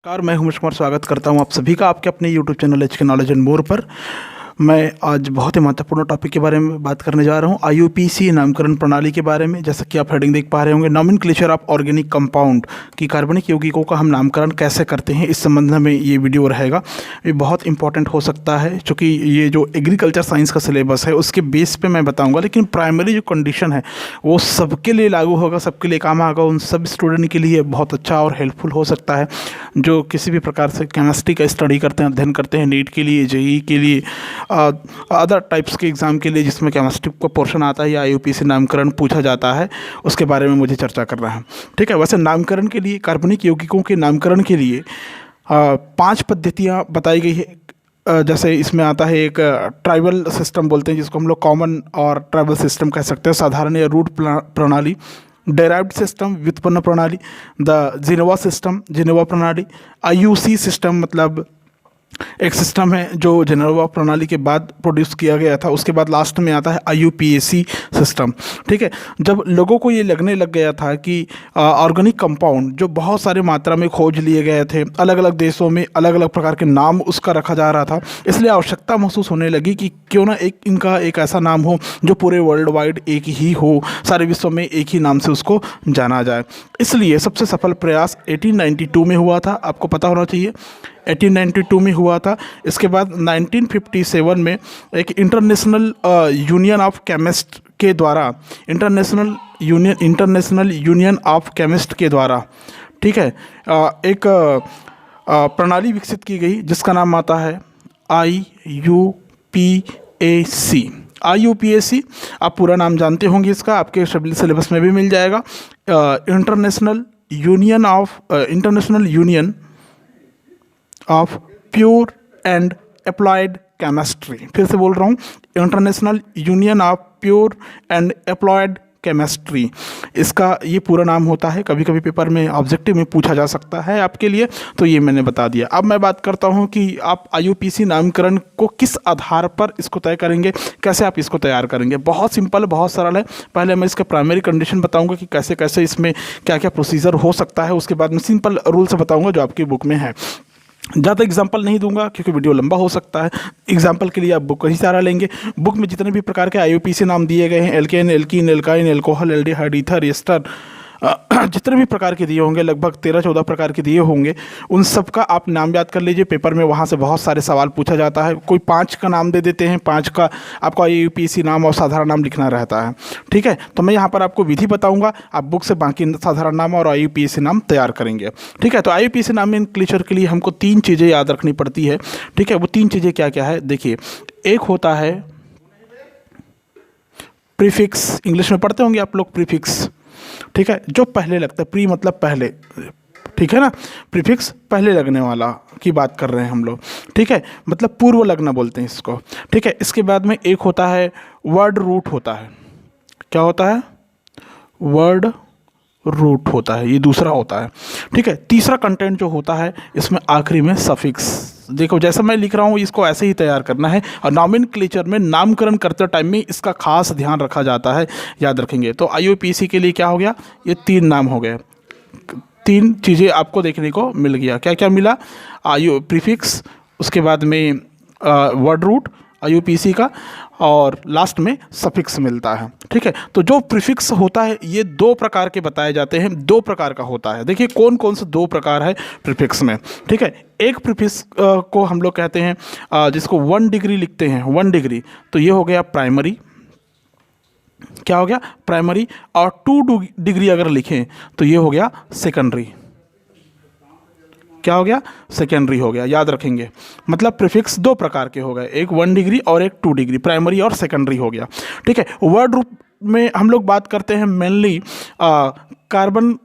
नमस्कार, मैं उमेश कुमार स्वागत करता हूं आप सभी का आपके अपने YouTube channel HK knowledge and more पर। मैं आज बहुत ही महत्वपूर्ण टॉपिक के बारे में बात करने जा रहा हूं, आईयूपीएसी नामकरण प्रणाली के बारे में। जैसा कि आप हेडिंग देख पा रहे होंगे, नॉमेनक्लेचर ऑफ ऑर्गेनिक कंपाउंड की कार्बनिक यौगिकों का हम नामकरण कैसे करते हैं, इस संबंध में ये वीडियो रहेगा। ये बहुत इंपॉर्टेंट हो सकता है क्योंकि ये जो एग्रीकल्चर साइंस का सिलेबस है उसके बेस पर मैं बताऊँगा, लेकिन प्राइमरी जो कंडीशन है वो सबके लिए लागू होगा, सबके लिए काम आएगा। उन सब स्टूडेंट के लिए बहुत अच्छा और हेल्पफुल हो सकता है जो किसी भी प्रकार से केमिस्ट्री का स्टडी करते हैं, अध्ययन करते हैं, नीट के लिए, जेईई के लिए, अदर टाइप्स के एग्ज़ाम के लिए जिसमें केमिस्ट्री का पोर्शन आता है या आईयूपीएसी नामकरण पूछा जाता है, उसके बारे में मुझे चर्चा करना है। ठीक है, वैसे नामकरण के लिए, कार्बनिक यौगिकों के नामकरण के लिए 5 पद्धतियाँ बताई गई है। जैसे इसमें आता है एक ट्राइबल सिस्टम बोलते हैं, जिसको हम लोग कॉमन और ट्राइबल सिस्टम कह सकते हैं, साधारण या रूट प्रणाली, डेराइव्ड सिस्टम व्युत्पन्न प्रणाली, द जिनेवा सिस्टम जिनेवा प्रणाली, आईयूसी सिस्टम मतलब एक सिस्टम है जो जिनेवा प्रणाली के बाद प्रोड्यूस किया गया था। उसके बाद लास्ट में आता है आईयूपीएसी सिस्टम। ठीक है, जब लोगों को ये लगने लग गया था कि ऑर्गेनिक कंपाउंड जो बहुत सारे मात्रा में खोज लिए गए थे, अलग अलग देशों में अलग अलग प्रकार के नाम उसका रखा जा रहा था, इसलिए आवश्यकता महसूस होने लगी कि क्यों ना इनका एक ऐसा नाम हो जो पूरे वर्ल्ड वाइड एक ही हो, सारे विश्व में एक ही नाम से उसको जाना जाए। इसलिए सबसे सफल प्रयास 1892 में हुआ था, आपको पता होना चाहिए, 1892 में हुआ था। इसके बाद 1957 में एक इंटरनेशनल यूनियन ऑफ केमिस्ट के द्वारा, इंटरनेशनल यूनियन ऑफ केमिस्ट के द्वारा, ठीक है, एक प्रणाली विकसित की गई जिसका नाम आता है आईयूपीएसी। आईयूपीएसी आप पूरा नाम जानते होंगे इसका, आपके सिलेबस में भी मिल जाएगा। International union of pure and applied chemistry. फिर से बोल रहा हूँ, international union of pure and applied chemistry, इसका ये पूरा नाम होता है। कभी कभी पेपर में ऑब्जेक्टिव में पूछा जा सकता है आपके लिए, तो ये मैंने बता दिया। अब मैं बात करता हूँ कि आप आईयूपीएसी नामकरण को किस आधार पर इसको तय करेंगे, कैसे आप इसको तैयार करेंगे। बहुत सिंपल, बहुत सरल है। पहले मैं इसका प्राइमरी कंडीशन बताऊँगा कि कैसे कैसे इसमें क्या क्या प्रोसीजर हो सकता है, उसके बाद मैं सिंपल रूल्स बताऊँगा जो आपकी बुक में है। ज़्यादा एग्जाम्पल नहीं दूंगा क्योंकि वीडियो लंबा हो सकता है। एग्जाम्पल के लिए आप बुक का ही सहारा लेंगे। बुक में जितने भी प्रकार के आईयूपीएसी नाम दिए गए हैं, alkane, alkene, alkyne, alcohol, aldehyde, ether, ester, जितने भी प्रकार के दिए होंगे, लगभग 13-14 प्रकार के दिए होंगे, उन सब का आप नाम याद कर लीजिए। पेपर में वहाँ से बहुत सारे सवाल पूछा जाता है, कोई 5 का नाम दे देते हैं, 5 का आपको आईयूपीएसी नाम और साधारण नाम लिखना रहता है। ठीक है, तो मैं यहाँ पर आपको विधि बताऊँगा, आप बुक से बाकी साधारण नाम और आईयूपीएसी नाम तैयार करेंगे। ठीक है, तो आईयूपीएसी नॉमेनक्लेचर के लिए हमको 3 चीज़ें याद रखनी पड़ती है। ठीक है, वो 3 चीज़ें क्या क्या है देखिए। एक होता है प्रीफिक्स, इंग्लिश में पढ़ते होंगे आप लोग प्रीफिक्स। ठीक है, जो पहले लगता है, प्री मतलब पहले, ठीक है ना, प्रीफिक्स पहले लगने वाला की बात कर रहे हैं हम लोग। ठीक है, मतलब पूर्व लगना बोलते हैं इसको। ठीक है, इसके बाद में एक होता है वर्ड रूट होता है। क्या होता है? वर्ड रूट होता है, ये दूसरा होता है। ठीक है, तीसरा कंटेंट जो होता है इसमें आखिरी में सफिक्स। देखो जैसा मैं लिख रहा हूँ इसको ऐसे ही तैयार करना है, और नॉमेनक्लेचर में नामकरण करते टाइम में इसका खास ध्यान रखा जाता है, याद रखेंगे। तो आईयूपीएसी के लिए क्या हो गया, ये 3 नाम हो गए, 3 चीज़ें आपको देखने को मिल गया। क्या क्या मिला? प्रीफिक्स, उसके बाद में वर्ड रूट आईयूपीएसी का, और लास्ट में सफिक्स मिलता है। ठीक है, तो जो प्रीफिक्स होता है ये 2 प्रकार के बताए जाते हैं, 2 प्रकार का होता है। देखिए कौन कौन से 2 प्रकार है प्रीफिक्स में। ठीक है, एक प्रीफिक्स को हम लोग कहते हैं जिसको 1 डिग्री लिखते हैं, 1 डिग्री, तो ये हो गया प्राइमरी। क्या हो गया? प्राइमरी। और 2 डिग्री अगर लिखें तो ये हो गया सेकेंडरी। क्या हो गया? सेकेंडरी हो गया, याद रखेंगे। मतलब प्रीफिक्स 2 प्रकार के हो गए, एक 1 डिग्री और एक 2 डिग्री, प्राइमरी और सेकेंडरी हो गया। ठीक है, वर्ड रूप में हम लोग बात करते हैं मेनली कार्बन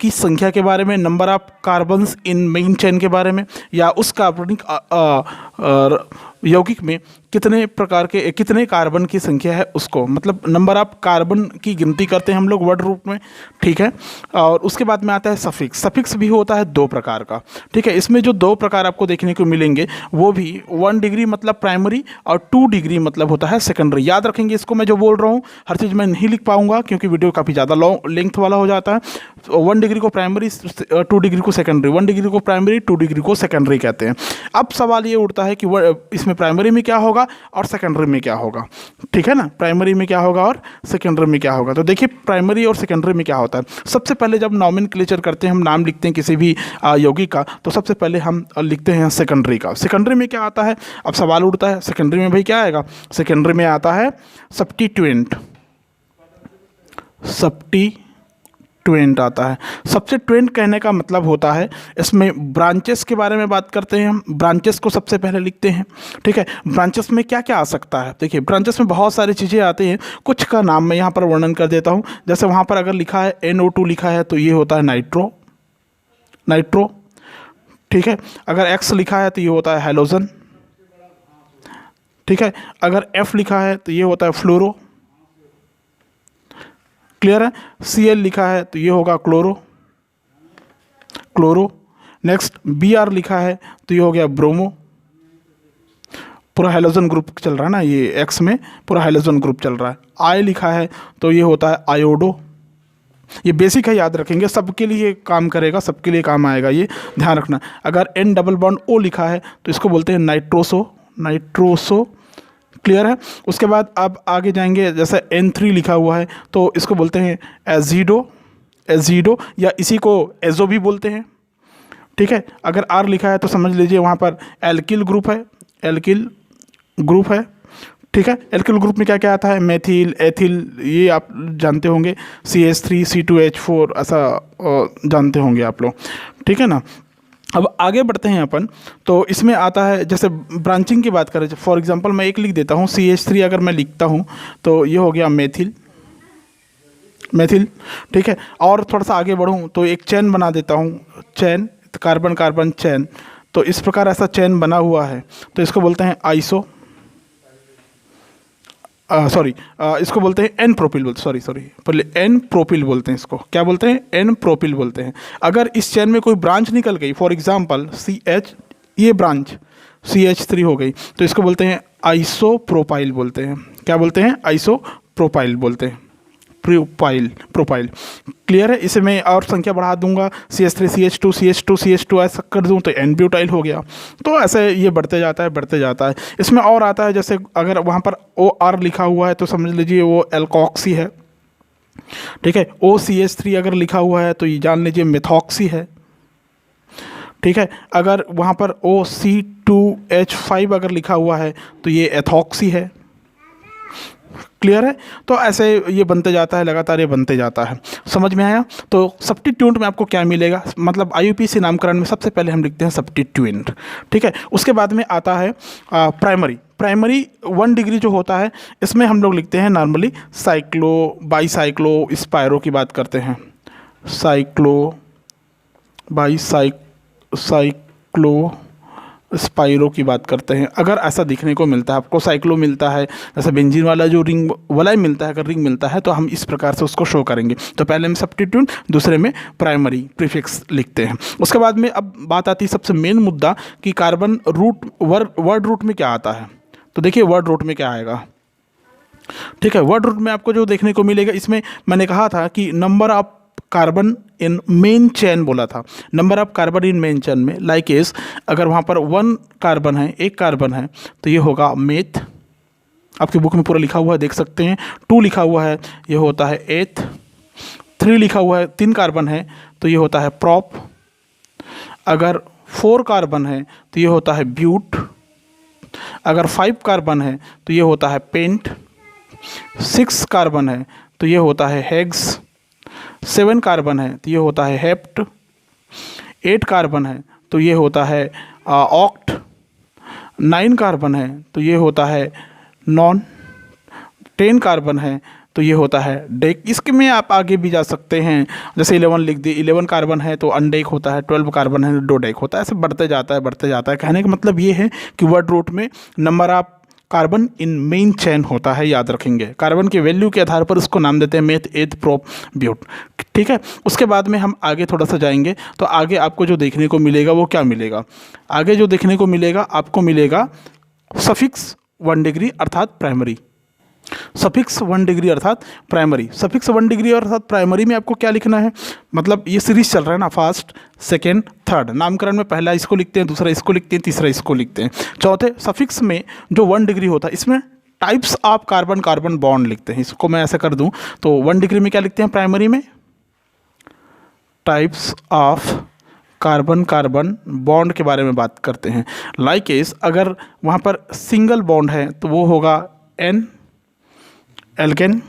की संख्या के बारे में, number of carbons in main chain के बारे में, या उस कार्बनिक यौगिक में कितने प्रकार के, कितने कार्बन की संख्या है उसको, मतलब नंबर ऑफ कार्बन की गिनती करते हैं हम लोग वर्ड रूप में। ठीक है, और उसके बाद में आता है सफिक्स। सफिक्स भी होता है 2 प्रकार का। ठीक है, इसमें जो 2 प्रकार आपको देखने को मिलेंगे वो भी 1 डिग्री मतलब प्राइमरी और 2 डिग्री मतलब होता है सेकेंडरी। याद रखेंगे इसको, मैं जो बोल रहा हूँ हर चीज़ मैं नहीं लिख पाऊंगा क्योंकि वीडियो काफ़ी ज़्यादा लॉन्ग लेंथ वाला हो जाता है, 1 डिग्री को प्राइमरी, 2 डिग्री को सेकेंडरी, 1 डिग्री को प्राइमरी, 2 डिग्री को सेकेंडरी कहते हैं। अब सवाल ये उठता है कि इसमें प्राइमरी में क्या होगा और सेकेंडरी में क्या होगा, ठीक है ना, प्राइमरी में क्या होगा और सेकेंडरी में क्या होगा। तो देखिए प्राइमरी और सेकेंडरी में क्या होता है। सबसे पहले जब नॉमेनक्लेचर करते हैं, हम नाम लिखते हैं किसी भी यौगिक का, तो सबसे पहले हम लिखते हैं सेकेंडरी का। सेकेंडरी में क्या आता है, अब सवाल उठता है सेकेंडरी में भाई क्या आएगा। सेकेंडरी में आता है सब्स्टिट्यूएंट, सब्स्टिट्यूएंट आता है। सब्स्टिट्यूएंट कहने का मतलब होता है, इसमें ब्रांचेस के बारे में बात करते हैं हम। ब्रांचेस को सबसे पहले लिखते हैं, ठीक है। ब्रांचेस में क्या क्या आ सकता है, देखिए ब्रांचेस में बहुत सारी चीज़ें आती हैं, कुछ का नाम मैं यहाँ पर वर्णन कर देता हूँ। जैसे वहाँ पर अगर लिखा है NO2 लिखा है तो ये होता है नाइट्रो, ठीक है। अगर X लिखा है तो ये होता है हैलोजन, ठीक है। अगर F लिखा है तो ये होता है फ्लोरो, क्लियर है। Cl लिखा है तो ये होगा क्लोरो। नेक्स्ट Br लिखा है तो ये हो गया ब्रोमो, पूरा हैलोजन ग्रुप चल रहा है ना, ये X में पूरा हैलोजन ग्रुप चल रहा है। I लिखा है तो ये होता है आयोडो। ये बेसिक है, याद रखेंगे, सबके लिए काम करेगा, सबके लिए काम आएगा, ये ध्यान रखना। अगर N डबल बॉन्ड O लिखा है तो इसको बोलते हैं नाइट्रोसो, क्लियर है। उसके बाद अब आगे जाएंगे, जैसे N3 लिखा हुआ है तो इसको बोलते हैं एजिडो या इसी को एजो भी बोलते हैं, ठीक है। अगर R लिखा है तो समझ लीजिए वहाँ पर एल्किल ग्रुप है, ठीक है। एल्किल ग्रुप में क्या क्या आता है, मेथिल, एथिल, ये आप जानते होंगे, CH3 C2H4 ऐसा जानते होंगे आप लोग, ठीक है ना। अब आगे बढ़ते हैं अपन, तो इसमें आता है जैसे ब्रांचिंग की बात करें, फॉर एग्जांपल मैं एक लिख देता हूँ CH3 अगर मैं लिखता हूँ तो ये हो गया मेथिल, ठीक है। और थोड़ा सा आगे बढ़ूँ तो एक चेन बना देता हूँ, चेन, कार्बन कार्बन चेन, तो इस प्रकार ऐसा चेन बना हुआ है तो इसको बोलते हैं आइसो, इसको बोलते हैं एन प्रोपिल, पहले एन प्रोपिल बोलते हैं, इसको क्या बोलते हैं, एन प्रोपिल बोलते हैं। अगर इस चेन में कोई ब्रांच निकल गई, फॉर एग्जांपल CH, ये ब्रांच CH3 हो गई, तो इसको बोलते हैं आइसोप्रोपाइल बोलते हैं। क्या बोलते हैं, आइसोप्रोपाइल बोलते हैं, प्रोपाइल, क्लियर है। इसे मैं और संख्या बढ़ा दूंगा, CH3 CH2 ऐसा कर दूं तो N ब्यूटाइल हो गया। तो ऐसे ये बढ़ते जाता है। इसमें और आता है, जैसे अगर वहाँ पर OR लिखा हुआ है तो समझ लीजिए वो एल्कॉक्सी है, ठीक है। OCH3 अगर लिखा हुआ है तो ये जान लीजिए मेथॉक्सी है, ठीक है। अगर वहाँ पर OC2H5 अगर लिखा हुआ है तो ये एथॉक्सी है, क्लियर है। तो ऐसे ये बनते जाता है, लगातार ये बनते जाता है, समझ में आया। तो सब्स्टिट्यूएंट में आपको क्या मिलेगा, मतलब IUPAC नामकरण में सबसे पहले हम लिखते हैं सब्स्टिट्यूएंट, ठीक है। उसके बाद में आता है प्राइमरी 1 डिग्री जो होता है, इसमें हम लोग लिखते हैं नॉर्मली साइक्लो, बाईसाइक्लो, स्पायरो की बात करते हैं, साइक्लो, बाईसाइक्लो, स्पाइरो की बात करते हैं। अगर ऐसा दिखने को मिलता है आपको, साइक्लो मिलता है, जैसे बेंजीन वाला जो रिंग वाला मिलता है, अगर रिंग मिलता है तो हम इस प्रकार से उसको शो करेंगे। तो पहले में सब्स्टिट्यूएंट, दूसरे में प्राइमरी प्रीफिक्स लिखते हैं। उसके बाद में अब बात आती है सबसे मेन मुद्दा कि कार्बन रूट, वर्ड रूट में क्या आता है। तो देखिए वर्ड रूट में क्या आएगा, ठीक है। वर्ड रूट में आपको जो देखने को मिलेगा, इसमें मैंने कहा था कि number of carbon in main chain बोला था, number of carbon in main chain में, लाइक एस अगर वहाँ पर 1 कार्बन है, 1 कार्बन है तो ये होगा मेथ, आपकी बुक में पूरा लिखा हुआ है, देख सकते हैं। 2 लिखा हुआ है, ये होता है एथ। 3 लिखा हुआ है, 3 कार्बन है तो ये होता है प्रॉप। अगर 4 कार्बन है तो ये होता है ब्यूट। अगर 5 कार्बन है तो ये होता है पेंट। 6 कार्बन है तो ये होता है हेग्स। 7 कार्बन है तो ये होता है हेप्ट। 8 कार्बन है तो ये होता है ऑक्ट। 9 कार्बन है तो ये होता है नॉन। 10 कार्बन है तो ये होता है डेक। इसके में आप आगे भी जा सकते हैं, जैसे 11 लिख दी, 11 कार्बन है तो अनडेक होता है, 12 कार्बन है तो डोडेक होता है, ऐसे बढ़ते जाता है। कहने का मतलब ये है कि वर्ड रूट में number of carbon in main chain होता है, याद रखेंगे। कार्बन के वैल्यू के आधार पर उसको नाम देते हैं मेथ, एथ, प्रोप, ब्यूट, ठीक है। उसके बाद में हम आगे थोड़ा सा जाएंगे तो आगे आपको जो देखने को मिलेगा वो क्या मिलेगा, आगे जो देखने को मिलेगा आपको मिलेगा सफिक्स 1 डिग्री अर्थात प्राइमरी। सफिक्स 1 डिग्री अर्थात प्राइमरी। सफिक्स 1 डिग्री अर्थात प्राइमरी में आपको क्या लिखना है, मतलब ये सीरीज चल रहा है ना, फर्स्ट सेकेंड थर्ड, नामकरण में पहला इसको लिखते हैं, दूसरा इसको लिखते हैं, तीसरा इसको लिखते हैं। चौथे सफिक्स में जो 1 डिग्री होता है इसमें types of carbon carbon bond लिखते हैं। इसको मैं ऐसा कर दूं तो 1 डिग्री में क्या लिखते हैं प्राइमरी में, types of carbon carbon bond के बारे में बात करते हैं। लाइक इस अगर वहाँ पर सिंगल बॉन्ड है तो वो होगा एन एल्केन,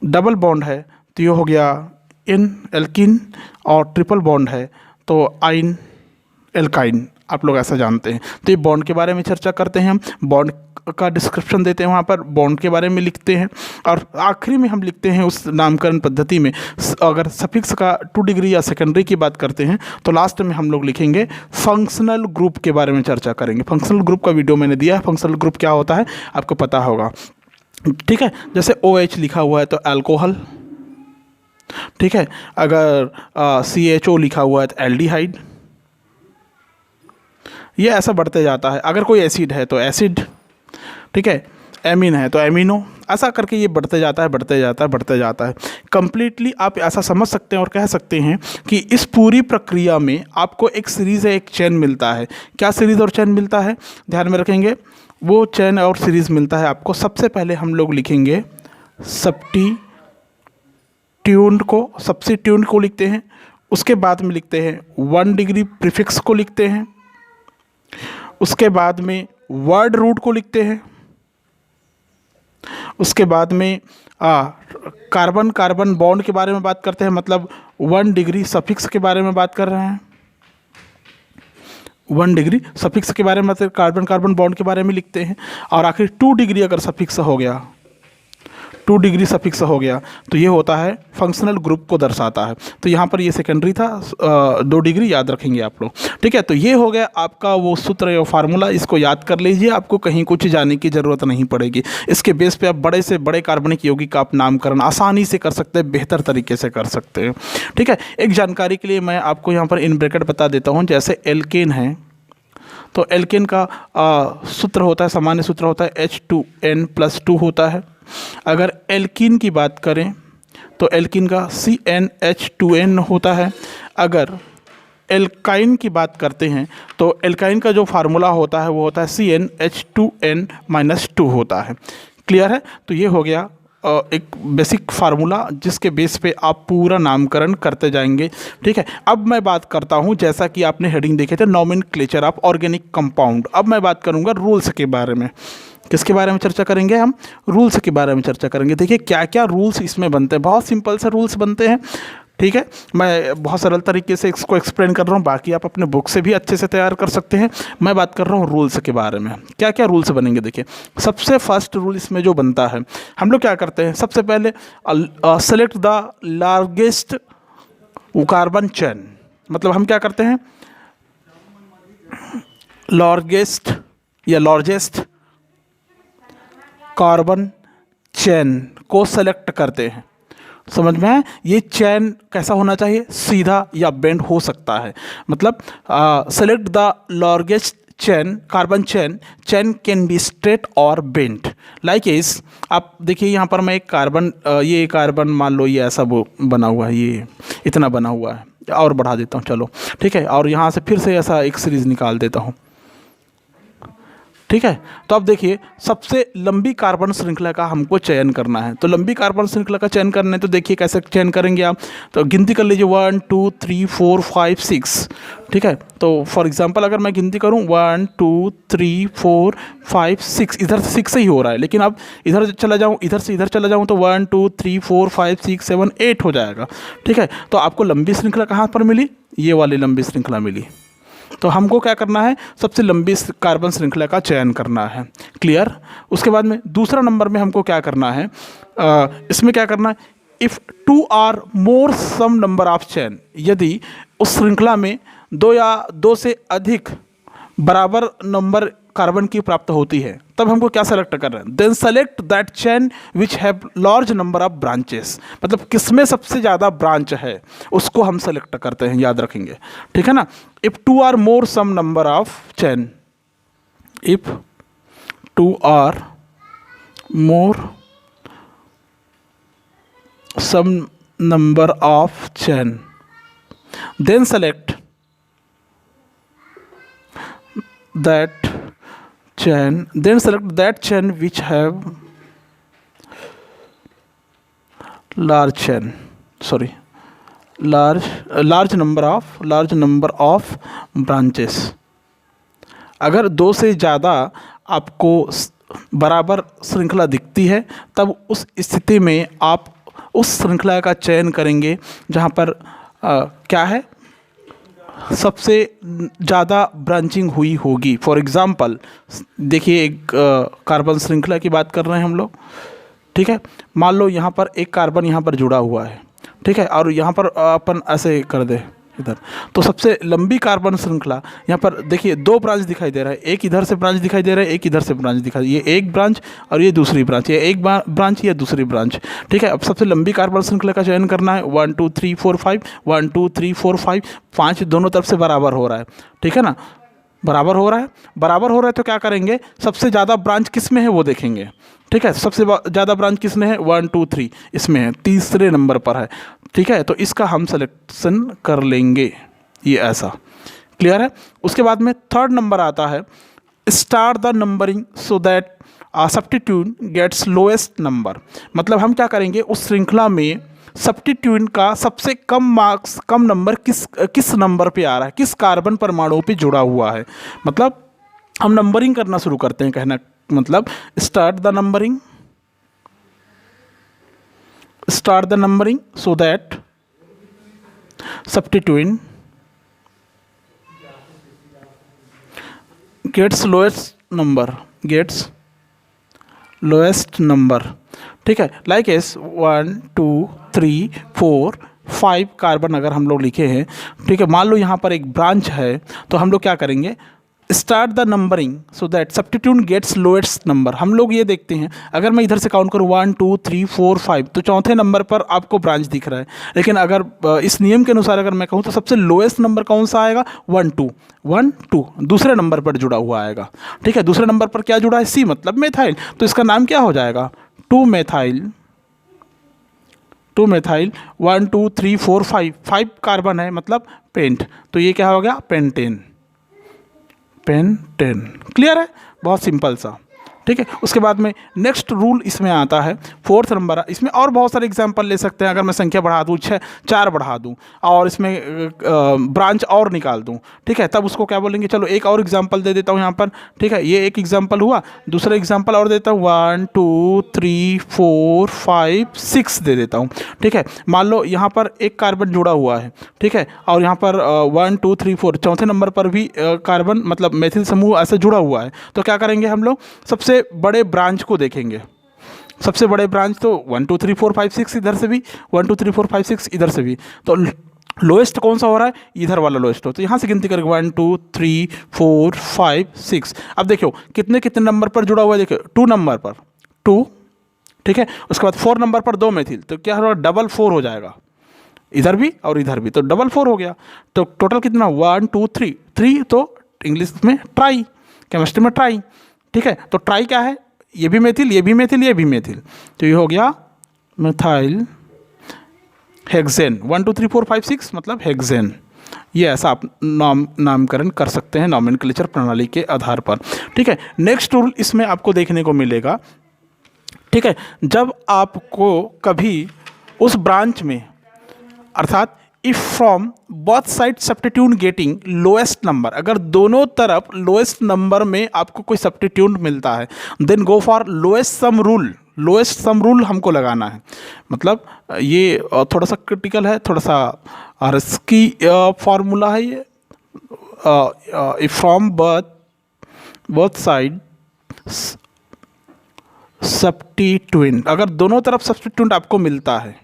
डबल बॉन्ड है तो ये हो गया इन एल्किन, और ट्रिपल बॉन्ड है तो आइन एल्काइन, आप लोग ऐसा जानते हैं। तो ये बॉन्ड के बारे में चर्चा करते हैं हम, बॉन्ड का डिस्क्रिप्शन देते हैं, वहाँ पर बॉन्ड के बारे में लिखते हैं, और आखिरी में हम लिखते हैं उस नामकरण पद्धति में अगर सफिक्स का 2 डिग्री या सेकेंडरी की बात करते हैं तो लास्ट में हम लोग लिखेंगे फंक्शनल ग्रुप के बारे में चर्चा करेंगे। फंक्शनल ग्रुप का वीडियो मैंने दिया है, फंक्शनल ग्रुप क्या होता है आपको पता होगा, ठीक है। जैसे OH लिखा हुआ है तो अल्कोहल, ठीक है। अगर CHO लिखा हुआ है तो एल्डिहाइड, ये ऐसा बढ़ते जाता है। अगर कोई एसिड है तो एसिड, ठीक है। एमीन है तो एमिनो, ऐसा करके ये बढ़ते जाता है, बढ़ते जाता है, बढ़ते जाता है। कंप्लीटली आप ऐसा समझ सकते हैं और कह सकते हैं कि इस पूरी प्रक्रिया में आपको एक सीरीज़ है, एक चेन मिलता है। क्या सीरीज़ और चेन मिलता है, ध्यान में रखेंगे, वो चेन और सीरीज़ मिलता है आपको। सबसे पहले हम लोग लिखेंगे सब्स्टिट्यूएंट को लिखते हैं, उसके बाद में लिखते हैं 1 डिग्री प्रीफिक्स को लिखते हैं, उसके बाद में वर्ड रूट को लिखते हैं, उसके बाद में कार्बन कार्बन बॉन्ड के बारे में बात करते हैं, मतलब 1 डिग्री सफिक्स के बारे में बात कर रहे हैं, 1 डिग्री सफिक्स के बारे में, मतलब कार्बन कार्बन बॉन्ड के बारे में लिखते हैं, और आखिर 2 डिग्री अगर सफिक्स हो गया, 2 डिग्री सफिक्स हो गया तो ये होता है फंक्शनल ग्रुप को दर्शाता है। तो यहाँ पर ये सेकेंडरी था, 2 डिग्री याद रखेंगे आप लोग, ठीक है। तो ये हो गया आपका वो सूत्र या फार्मूला, इसको याद कर लीजिए, आपको कहीं कुछ जाने की ज़रूरत नहीं पड़ेगी। इसके बेस पे आप बड़े से बड़े कार्बनिक यौगिक का आप नामकरण आसानी से कर सकते हैं, बेहतर तरीके से कर सकते हैं, ठीक है। एक जानकारी के लिए मैं आपको यहाँ पर इन ब्रैकेट बता देता हूँ, जैसे एल्केन है तो एल्केन का सूत्र होता है, सामान्य सूत्र होता है H2N+2 होता है। अगर एल्कीन की बात करें तो एल्कीन का CnH2n होता है। अगर एल्काइन की बात करते हैं तो एल्काइन का जो फार्मूला होता है वो होता है CnH2n-2 होता है। क्लियर है, तो ये हो गया एक बेसिक फार्मूला जिसके बेस पे आप पूरा नामकरण करते जाएंगे, ठीक है। अब मैं बात करता हूँ, जैसा कि आपने हेडिंग देखे थे नॉमेनक्लेचर ऑफ ऑर्गेनिक कंपाउंड, अब मैं बात करूँगा रूल्स के बारे में। किसके बारे में चर्चा करेंगे हम, रूल्स के बारे में चर्चा करेंगे। देखिए क्या क्या रूल्स इसमें बनते हैं, बहुत सिंपल से रूल्स बनते हैं, ठीक है। मैं बहुत सरल तरीके से इसको एक्सप्लेन कर रहा हूँ, बाकी आप अपने बुक से भी अच्छे से तैयार कर सकते हैं। मैं बात कर रहा हूँ रूल्स के बारे में, क्या क्या रूल्स बनेंगे। देखिए सबसे फर्स्ट रूल इसमें जो बनता है, हम लोग क्या करते हैं, सबसे पहले select the largest carbon chain, मतलब हम क्या करते हैं लार्जेस्ट कार्बन चेन को सेलेक्ट करते हैं। समझ में है, ये चैन कैसा होना चाहिए, सीधा या बेंड हो सकता है, मतलब select the largest chain carbon chain can be straight और बेंट लाइक इस। आप देखिए यहाँ पर मैं एक कार्बन ये कार्बन मान लो ये ऐसा वो बना हुआ है, ये इतना बना हुआ है, और बढ़ा देता हूँ चलो, ठीक है। और यहाँ से फिर से ऐसा एक सीरीज निकाल देता हूँ, ठीक है। तो अब देखिए सबसे लंबी कार्बन श्रृंखला का हमको चयन करना है, तो लंबी कार्बन श्रृंखला का चयन करना है तो देखिए कैसे चयन करेंगे आप, तो गिनती कर लीजिए 1 2 3 4 5 6, ठीक है। तो फॉर एग्जांपल अगर मैं गिनती करूं 1 2 3 4 5 6, इधर से 6 से ही हो रहा है, लेकिन अब इधर चला जाऊं, इधर से इधर चला जाऊं तो 1 2 3 4 5 6 7 8 हो जाएगा, ठीक है। तो आपको लंबी श्रृंखला कहाँ पर मिली, ये वाली लंबी श्रृंखला मिली। तो हमको क्या करना है, सबसे लंबी कार्बन श्रृंखला का चयन करना है, क्लियर। उसके बाद में दूसरा नंबर में हमको क्या करना है, इसमें क्या करना है, if 2 are more some number of chain, यदि उस श्रृंखला में 2 या 2 से अधिक बराबर नंबर कार्बन की प्राप्त होती है, तब हमको क्या सेलेक्ट कर रहे हैं, then select that chain which have large number of branches, मतलब किसमें सबसे ज़्यादा ब्रांच है उसको हम सेलेक्ट करते हैं, याद रखेंगे, ठीक है ना। If 2 are more some number of chain, if 2 are more some number of chain, then select that chain which have large number of branches। अगर दो से ज़्यादा आपको बराबर श्रृंखला दिखती है तब उस स्थिति में आप उस श्रृंखला का चयन करेंगे जहाँ पर क्या है, सबसे ज़्यादा ब्रांचिंग हुई होगी। फॉर एग्ज़ाम्पल देखिए, एक कार्बन श्रृंखला की बात कर रहे हैं हम लोग, ठीक है। मान लो यहाँ पर एक कार्बन यहाँ पर जुड़ा हुआ है, ठीक है, और यहाँ पर अपन ऐसे कर दे इधर, तो सबसे लंबी कार्बन श्रृंखला यहाँ पर देखिए दो ब्रांच दिखाई दे रहा है, एक इधर से ब्रांच दिखाई दे रहा है, एक इधर से ब्रांच दिखाई, ये एक ब्रांच और ये दूसरी ब्रांच, ये एक ब्रांच, ये दूसरी ब्रांच, ठीक है। अब सबसे लंबी कार्बन श्रृंखला का चयन करना है। 1 2 3 4 5, 1 2 3 4 5, 5 दोनों तरफ से बराबर हो रहा है, ठीक है ना, बराबर हो रहा है तो क्या करेंगे, सबसे ज़्यादा ब्रांच किस में है वो देखेंगे, ठीक है। सबसे ज़्यादा ब्रांच किस में है, 1 2 3 इसमें है, तीसरे नंबर पर है, ठीक है। तो इसका हम सिलेक्शन कर लेंगे, ये ऐसा क्लियर है। उसके बाद में थर्ड नंबर आता है, start the numbering so that substitute gets lowest number. मतलब हम क्या करेंगे, उस श्रृंखला में सब्स्टिट्यूट का सबसे कम नंबर किस नंबर पे आ रहा है, किस कार्बन परमाणु पे जुड़ा हुआ है। मतलब हम नंबरिंग करना शुरू करते हैं, कहना मतलब start the numbering so that substitute gets lowest number, ठीक है। लाइक एस 1 2 3 4 5 कार्बन अगर हम लोग लिखे हैं, ठीक है, मान लो यहाँ पर एक ब्रांच है, तो हम लोग क्या करेंगे, start the numbering so that substitute gets lowest number. हम लोग ये देखते हैं, अगर मैं इधर से काउंट करूँ 1 2 3 4 5, तो चौथे नंबर पर आपको ब्रांच दिख रहा है। लेकिन अगर इस नियम के अनुसार अगर मैं कहूँ तो सबसे लोएस्ट नंबर कौन सा आएगा, 1 2 दूसरे नंबर पर जुड़ा हुआ आएगा, ठीक है। दूसरे नंबर पर क्या जुड़ा है, सी मतलब मेथाइल, तो इसका नाम क्या हो जाएगा, 2 मेथाइल 1 2 3 4 5 कार्बन है, मतलब पेंट, तो ये क्या हो गया, पेंटेन। क्लियर है, बहुत सिंपल सा, ठीक है। उसके बाद में नेक्स्ट रूल इसमें आता है, फोर्थ नंबर। इसमें और बहुत सारे एग्जांपल ले सकते हैं, अगर मैं संख्या बढ़ा दूँ 4 बढ़ा दूँ और इसमें ब्रांच और निकाल दूँ, ठीक है, तब उसको क्या बोलेंगे। चलो एक और एग्जांपल दे देता हूँ यहाँ पर, ठीक है, ये एक एग्जांपल हुआ, दूसरा एग्जांपल और देता हूँ, 1 2 3 4 5 6 दे देता हूँ, ठीक है। मान लो यहाँ पर एक कार्बन जुड़ा हुआ है, ठीक है, और यहाँ पर 1 2 3 4 चौथे नंबर पर भी कार्बन मतलब मेथिल समूह ऐसे जुड़ा हुआ है, तो क्या करेंगे हम लोग, सबसे बड़े ब्रांच को देखेंगे। सबसे बड़े ब्रांच तो 1 2 3 4 5 6 इधर से भी, 1 2 3 4 5 6 इधर से भी, तो लोएस्ट कौन सा हो रहा है, इधर वाला लोएस्ट हो, तो यहाँ से गिनती करके 1 2 3 4 5 6। अब देखो कितने नंबर पर जुड़ा हुआ है, देखो 2 नंबर पर 2, ठीक है। उसके बाद 4 नंबर पर 2 मेथिल, तो क्या होगा, डबल 4 हो जाएगा, इधर भी और इधर भी, तो डबल 4 हो गया। तो टोटल कितना, 1 2 3, तो इंग्लिश में ट्राई, केमिस्ट्री में ट्राई, ठीक है। तो ट्राई क्या है, ये भी मेथिल, ये भी मेथिल, ये भी मेथिल, तो ये हो गया मेथाइल हेक्सेन। 1 2 3 4 5 6 मतलब हेक्सेन। ये ऐसा आप नामकरण कर सकते हैं नॉमेनक्लेचर प्रणाली के आधार पर, ठीक है। नेक्स्ट रूल इसमें आपको देखने को मिलेगा, ठीक है, जब आपको कभी उस ब्रांच में, अर्थात if from both side substitute getting lowest number, अगर दोनों तरफ लोएस्ट नंबर में आपको कोई सब्स्टिट्यूट मिलता है, then go for lowest sum rule. Lowest sum rule हमको लगाना है, मतलब ये थोड़ा सा क्रिटिकल है, थोड़ा सा रिस्की फार्मूला है ये। If from both side substitute, अगर दोनों तरफ सब्स्टिट्यूट आपको मिलता है,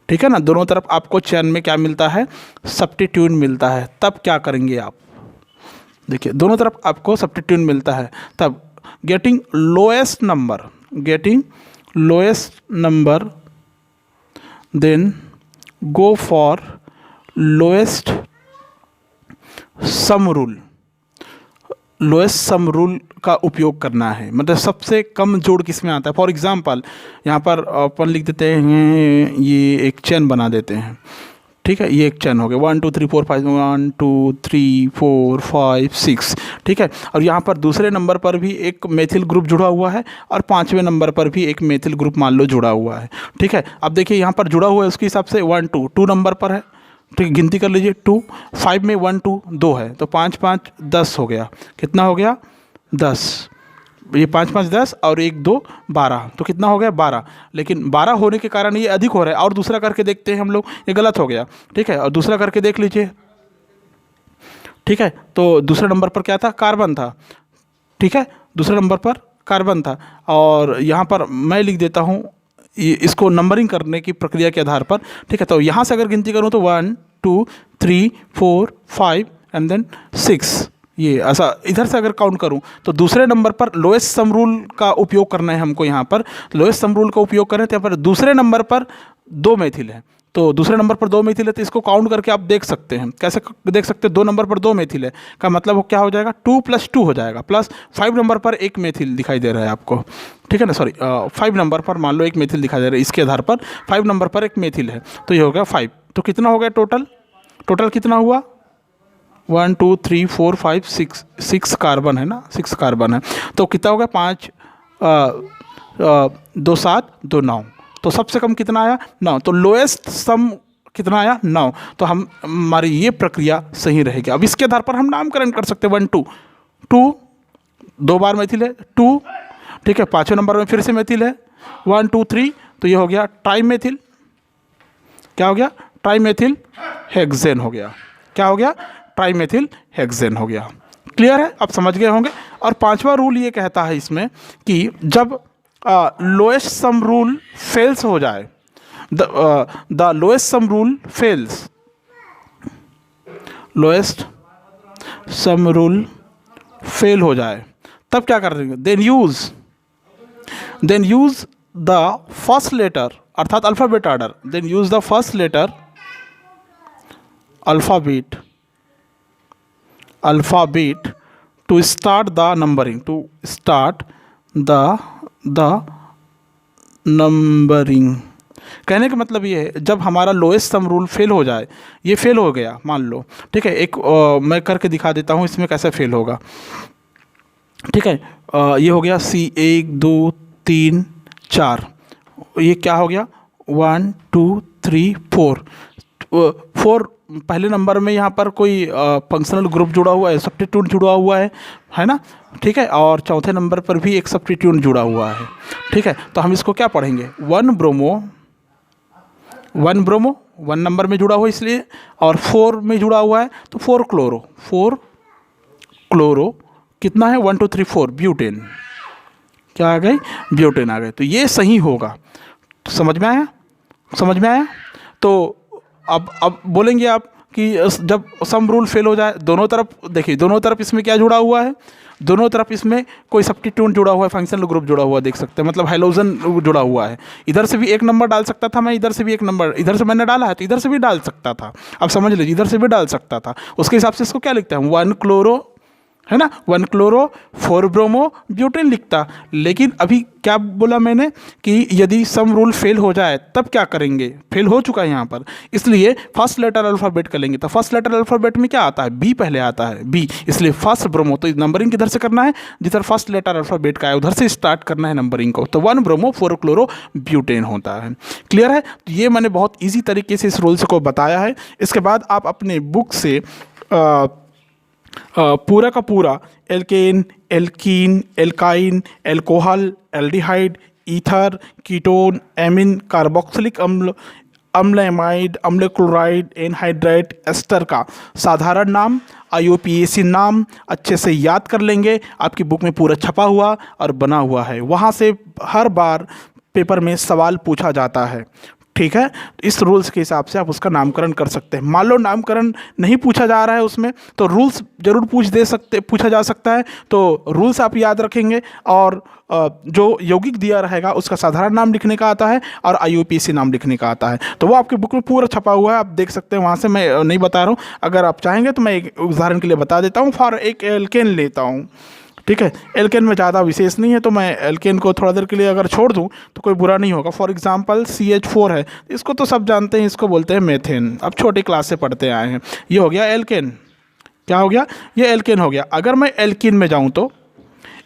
ठीक है ना, दोनों तरफ आपको चयन में क्या मिलता है, सब्स्टिट्यूट मिलता है, तब क्या करेंगे आप, देखिए दोनों तरफ आपको सब्स्टिट्यूट मिलता है, तब getting lowest number then go for lowest sum rule. Lowest sum rule का उपयोग करना है, मतलब सबसे कम जोड़ किस में आता है। फॉर एग्जांपल यहाँ पर अपन लिख देते हैं, ये एक चेन बना देते हैं, ठीक है, ये एक चेन हो गया 1 2 3 4 5, 1 2 3 4 5 6, ठीक है। और यहाँ पर दूसरे नंबर पर भी एक मेथिल ग्रुप जुड़ा हुआ है और पाँचवें नंबर पर भी एक मेथिल ग्रुप मान लो जुड़ा हुआ है, ठीक है। अब देखिए यहाँ पर जुड़ा हुआ है उसके हिसाब से 1 2 2 नंबर पर है, ठीक है, गिनती कर लीजिए 2, 5 में 1 2 2 है, तो 5 5 10 हो गया, कितना हो गया 10, ये 5 5 10 और 1 2 12, तो कितना हो गया 12। लेकिन 12 होने के कारण ये अधिक हो रहा है, और दूसरा करके देखते हैं हम लोग, ये गलत हो गया, ठीक है। और दूसरा करके देख लीजिए, ठीक है। तो दूसरे नंबर पर क्या था, कार्बन था, ठीक है, दूसरे नंबर पर कार्बन था। और यहाँ पर मैं लिख देता हूँ इसको नंबरिंग करने की प्रक्रिया के आधार पर, ठीक है। तो यहाँ से अगर गिनती करूँ तो 1 2 3 4 5 एंड देन 6, ये ऐसा इधर से अगर काउंट करूं तो दूसरे नंबर पर लोएस्ट सम रूल का उपयोग करना है हमको। यहाँ पर लोएस्ट सम रूल का उपयोग करें तो यहाँ पर दूसरे नंबर पर 2 मेथिल है, तो दूसरे नंबर पर 2 मेथिल है, तो इसको काउंट करके आप देख सकते हैं। कैसे देख सकते हैं, 2 नंबर पर 2 मेथिल है का मतलब वो क्या हो जाएगा, 2 + 2 हो जाएगा, प्लस 5 नंबर पर एक मेथिल दिखाई दे रहा है आपको, ठीक है ना, सॉरी 5 नंबर पर मान लो एक मेथिल दिखाई दे रहा है, इसके आधार पर 5 नंबर पर एक मेथिल है, तो ये हो गया 5। तो कितना हो गया टोटल कितना हुआ, 1 2 3 4 5 6 कार्बन है ना, 6 कार्बन है, तो कितना हो गया 5 2 7 2 9, तो सबसे कम कितना आया 9, तो लोएस्ट सम कितना आया 9, तो हमारी ये प्रक्रिया सही रहेगी। अब इसके आधार पर हम नामकरण कर सकते हैं, 1 2 2 2 बार मेथिल है 2, ठीक है, 5वें नंबर में फिर से मेथिल है 1 2 3, तो ये हो गया ट्राई मेथिल, क्या हो गया ट्राई मेथिल हेक्सेन हो गया, क्या हो गया ट्राइमेथिल हेक्सेन हो गया। क्लियर है, आप समझ गए होंगे। और 5वां रूल ये कहता है इसमें कि जब लोएस्ट सम रूल फेल्स हो जाए, the lowest sum rule fails, lowest sum rule fail हो जाए, तब क्या कर देंगे, then use the first letter, अर्थात alphabet order, then use the first letter alphabet to start the numbering, कहने का मतलब ये है, जब हमारा लोएस्ट सम रूल फेल हो जाए, ये फेल हो गया मान लो, ठीक है, एक मैं करके दिखा देता हूँ इसमें कैसे फेल होगा, ठीक है। ये हो गया C 1 2 3 4, ये क्या हो गया 1 2 3 4, पहले नंबर में यहाँ पर कोई फंक्शनल ग्रुप जुड़ा हुआ है, सब्स्टिट्यूट जुड़ा हुआ है ना, ठीक है। और चौथे नंबर पर भी एक सब्स्टिट्यूट जुड़ा हुआ है, ठीक है। तो हम इसको क्या पढ़ेंगे, 1 ब्रोमो 1 नंबर में जुड़ा हुआ इसलिए, और 4 में जुड़ा हुआ है तो 4 क्लोरो कितना है 1 2 3 4 ब्यूटेन, क्या आ गई ब्यूटेन आ गए, तो ये सही होगा। समझ में आया। तो अब बोलेंगे आप कि जब सम रूल फेल हो जाए, दोनों तरफ देखिए, दोनों तरफ इसमें क्या जुड़ा हुआ है, दोनों तरफ इसमें कोई सब्स्टिट्यूट जुड़ा हुआ है, फंक्शनल ग्रुप जुड़ा हुआ देख सकते हैं, मतलब हाइड्रोजन जुड़ा हुआ है। इधर से भी एक नंबर डाल सकता था मैं, इधर से भी एक नंबर, इधर से मैंने डाला है तो इधर से भी डाल सकता था, अब समझ लीजिए, इधर से भी डाल सकता था। उसके हिसाब से इसको क्या लिखते हैं, 1 क्लोरो है ना, 1 क्लोरो 4 ब्रोमो ब्यूटेन लिखता। लेकिन अभी क्या बोला मैंने कि यदि सम रूल फेल हो जाए तब क्या करेंगे, फेल हो चुका है यहाँ पर, इसलिए फर्स्ट लेटर अल्फ़ाबेट कर लेंगे। तो फर्स्ट लेटर अल्फ़ाबेट में क्या आता है, बी पहले आता है, बी, इसलिए फर्स्ट ब्रोमो, तो नंबरिंग किधर से करना है, जिधर फर्स्ट लेटर अल्फ़ाबेट का है उधर से स्टार्ट करना है नंबरिंग को, तो 1 ब्रोमो 4 क्लोरो ब्यूटेन होता है। क्लियर है, तो ये मैंने बहुत ईजी तरीके से इस रूल्स को बताया है। इसके बाद आप अपने बुक से पूरा का पूरा alkane, alkene, alkyne, alcohol, aldehyde, ether, ketone, amine, carboxylic अम्ल, अम्ल एमाइड, अम्ल क्लोराइड, एनहाइड्राइड, एस्टर का साधारण नाम, IUPAC नाम अच्छे से याद कर लेंगे। आपकी बुक में पूरा छपा हुआ और बना हुआ है, वहाँ से हर बार पेपर में सवाल पूछा जाता है, ठीक है। इस रूल्स के हिसाब से आप उसका नामकरण कर सकते हैं। मान लो नामकरण नहीं पूछा जा रहा है उसमें, तो रूल्स जरूर पूछा जा सकता है, तो रूल्स आप याद रखेंगे, और जो यौगिक दिया रहेगा उसका साधारण नाम लिखने का आता है और IUPAC नाम लिखने का आता है, तो वो आपकी बुक में पूरा छपा हुआ है, आप देख सकते हैं। वहाँ से मैं नहीं बता रहा हूँ, अगर आप चाहेंगे तो मैं एक उदाहरण के लिए बता देता हूँ। फॉर एक एल्केन लेता हूँ, ठीक है। एल्केन में ज़्यादा विशेष नहीं है, तो मैं एल्केन को थोड़ा देर के लिए अगर छोड़ दूं तो कोई बुरा नहीं होगा। फॉर एग्जांपल CH4 है, इसको तो सब जानते हैं, इसको बोलते हैं मेथेन, अब छोटी क्लास से पढ़ते आए हैं। ये हो गया एल्केन। क्या हो गया? ये एल्केन हो गया। अगर मैं एल्किन में जाऊँ तो,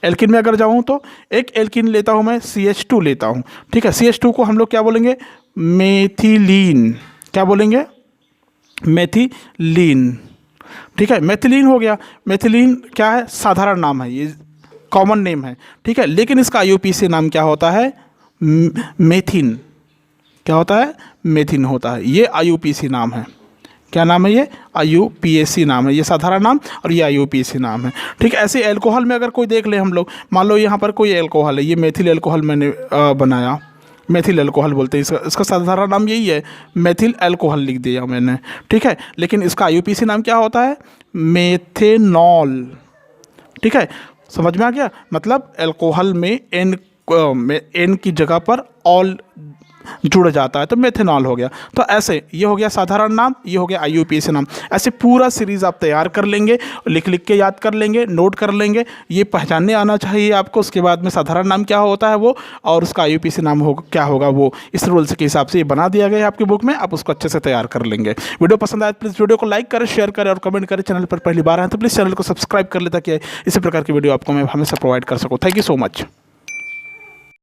एल्किन में अगर जाऊँ तो एक एल्किन लेता हूँ मैं, CH2 लेता हूँ, ठीक है। CH2 को हम लोग क्या बोलेंगे? मेथिलीन। क्या बोलेंगे? मेथिलीन, ठीक है। मेथिलीन हो गया। मेथिलीन क्या है? साधारण नाम है, ये कॉमन नेम है, ठीक है। लेकिन इसका IUPAC नाम क्या होता है? मेथिन। क्या होता है? मेथिन होता है। ये IUPAC नाम है। क्या नाम है? ये IUPAC नाम है। ये साधारण नाम और ये IUPAC नाम है, ठीक है। ऐसे एल्कोहल में अगर कोई देख ले हम लोग, मान लो यहाँ पर कोई एल्कोहल है, ये मेथिल एल्कोहल मैंने बनाया, मेथिल एल्कोहल बोलते हैं इसका साधारण नाम यही है, मेथिल एल्कोहल लिख दिया मैंने, ठीक है। लेकिन इसका IUPAC नाम क्या होता है? मेथेनॉल, ठीक है। समझ में आ गया? मतलब एल्कोहल में एन की जगह पर ऑल जुड़ जाता है तो मेथेनॉल हो गया। तो ऐसे ये हो गया साधारण नाम, ये हो गया IUPAC नाम। ऐसे पूरा सीरीज़ आप तैयार कर लेंगे, लिख लिख के याद कर लेंगे, नोट कर लेंगे, ये पहचानने आना चाहिए आपको। उसके बाद में साधारण नाम क्या होता है वो, और उसका IUPAC नाम हो क्या होगा वो, इस रूल्स के हिसाब से ये बना दिया गया है आपकी बुक में, आप उसको अच्छे से तैयार कर लेंगे। वीडियो पसंद आए प्लीज़ वीडियो को लाइक करें, शेयर करें और कमेंट करें। चैनल पर पहली बार आए तो प्लीज़ चैनल को सब्सक्राइब कर ले, ताकि इसी प्रकार की वीडियो आपको मैं हमेशा प्रोवाइड कर सकूँ। Thank you so much.